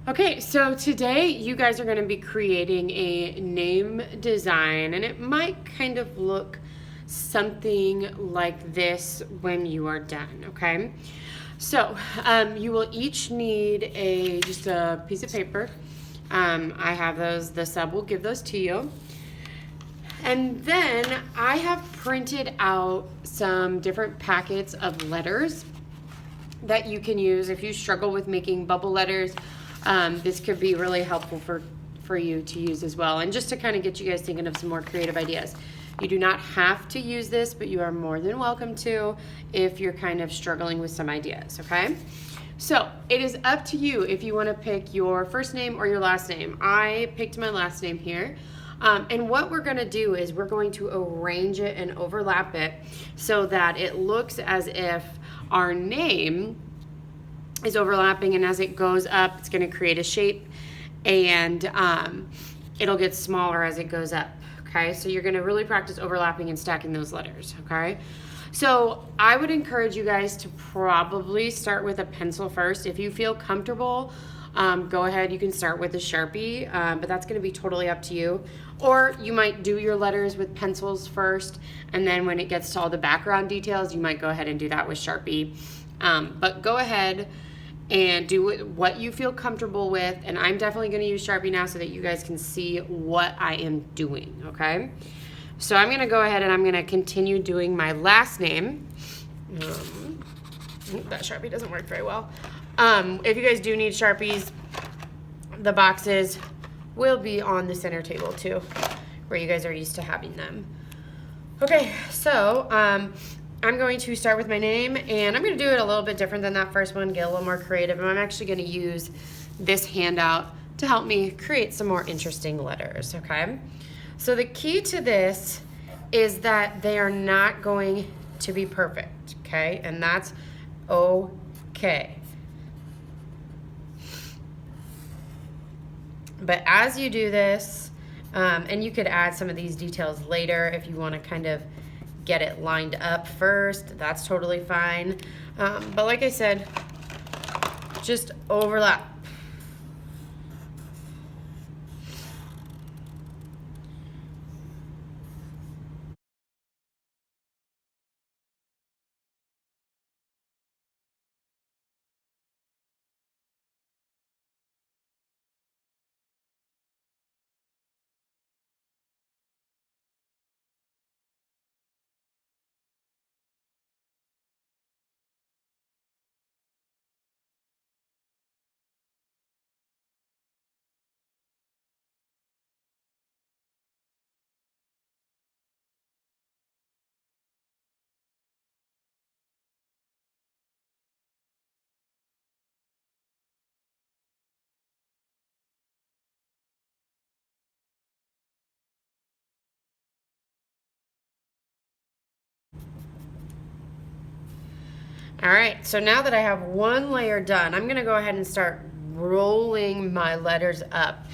Okay, so today you guys are going to be creating a name design, and it might kind of look something like this when you are done, okay? So you will each need just a piece of paper. I have those, the sub will give those to you. And then I have printed out some different packets of letters that you can use if you struggle with making bubble letters. This could be really helpful for you to use as well, and just to kind of get you guys thinking of some more creative ideas. You do not have to use this, but you are more than welcome to if you're kind of struggling with some ideas, okay? So it is up to you if you want to pick your first name or your last name. I picked my last name here. And what we're going to do is we're going to arrange it and overlap it so that it looks as if our name is overlapping, and as it goes up, it's going to create a shape, and it'll get smaller as it goes up. Okay, so you're going to really practice overlapping and stacking those letters. Okay, so I would encourage you guys to probably start with a pencil first. If you feel comfortable, go ahead, you can start with a Sharpie, but that's going to be totally up to you. Or you might do your letters with pencils first, and then when it gets to all the background details, you might go ahead and do that with Sharpie. But go ahead and do what you feel comfortable with, and I'm definitely going to use Sharpie now so that you guys can see what I am doing, okay? So I'm going to go ahead and I'm going to continue doing my last name. That Sharpie doesn't work very well. If you guys do need Sharpies, the boxes will be on the center table too, where you guys are used to having them. Okay, so I'm going to start with my name, and I'm going to do it a little bit different than that first one, get a little more creative, and I'm actually going to use this handout to help me create some more interesting letters, okay? So the key to this is that they are not going to be perfect, okay? And that's okay. But as you do this, and you could add some of these details later if you want to kind of get it lined up first, that's totally fine. But like I said, just overlap. All right, so now that I have one layer done, I'm gonna go ahead and start rolling my letters up.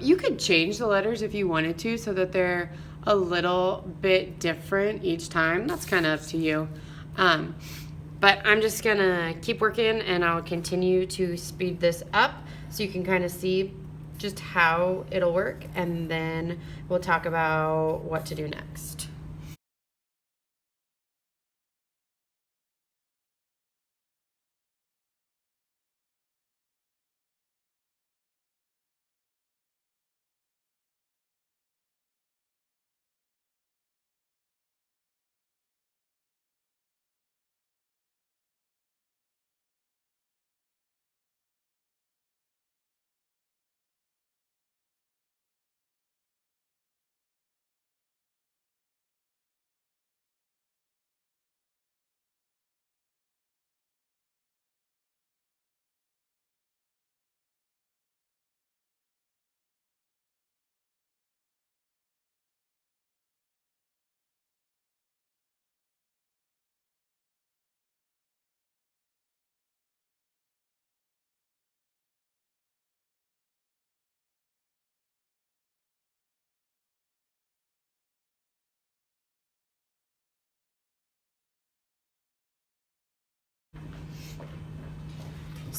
You could change the letters if you wanted to so that they're a little bit different each time. That's kind of up to you. But I'm just gonna keep working, and I'll continue to speed this up so you can kind of see just how it'll work, and then we'll talk about what to do next.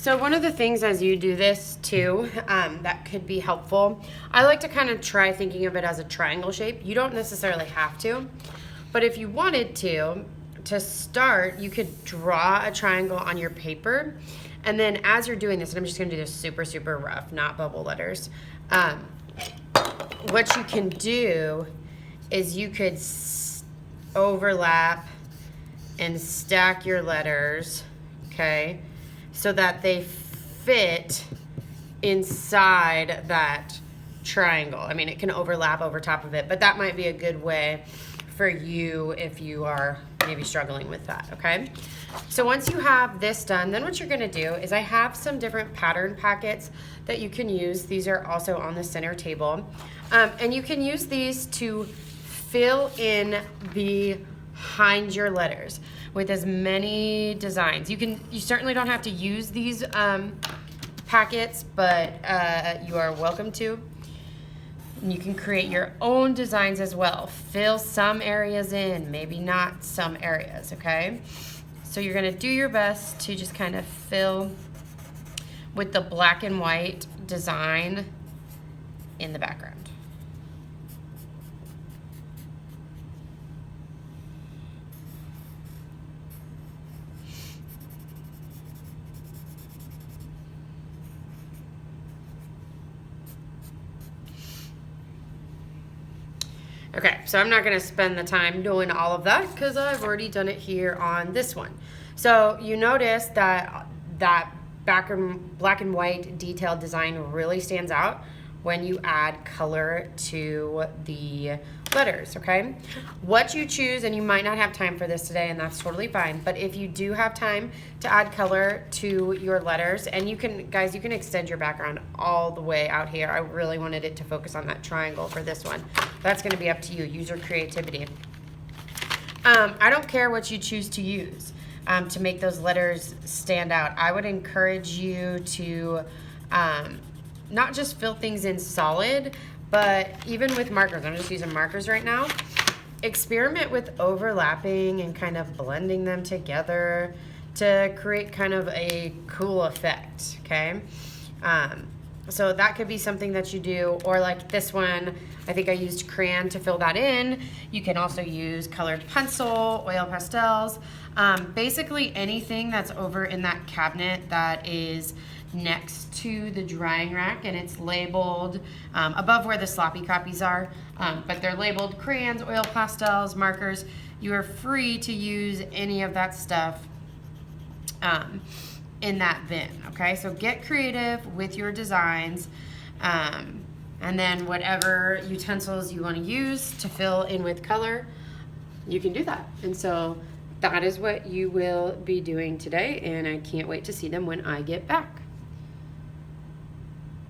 So one of the things as you do this too, that could be helpful, I like to kind of try thinking of it as a triangle shape. You don't necessarily have to, but if you wanted to start, you could draw a triangle on your paper. And then as you're doing this, and I'm just gonna do this super, super rough, not bubble letters. What you can do is you could overlap and stack your letters, okay, so that they fit inside that triangle. I mean, it can overlap over top of it, but that might be a good way for you if you are maybe struggling with that, okay? So once you have this done, then what you're gonna do is I have some different pattern packets that you can use. These are also on the center table. And you can use these to fill in behind your letters with as many designs. You certainly don't have to use these packets, but you are welcome to. And you can create your own designs as well. Fill some areas in, maybe not some areas, okay? So you're gonna do your best to just kind of fill with the black and white design in the background. Okay, so I'm not gonna spend the time doing all of that because I've already done it here on this one. So you notice that that black and white detailed design really stands out when you add color to the letters, okay? What you choose, and you might not have time for this today, and that's totally fine, but if you do have time to add color to your letters, and you can, guys, you can extend your background all the way out here. I really wanted it to focus on that triangle for this one. That's gonna be up to you, use your creativity. I don't care what you choose to use to make those letters stand out. I would encourage you to not just fill things in solid, but even with markers. I'm just using markers right now. Experiment with overlapping and kind of blending them together to create kind of a cool effect, okay? So that could be something that you do, or like this one, I think I used crayon to fill that in. You can also use colored pencil, oil pastels, basically anything that's over in that cabinet that is next to the drying rack and it's labeled above where the sloppy copies are, but they're labeled crayons, oil pastels, markers. You are free to use any of that stuff in that bin, okay? So get creative with your designs, and then whatever utensils you want to use to fill in with color, you can do that. And so that is what you will be doing today, and I can't wait to see them when I get back.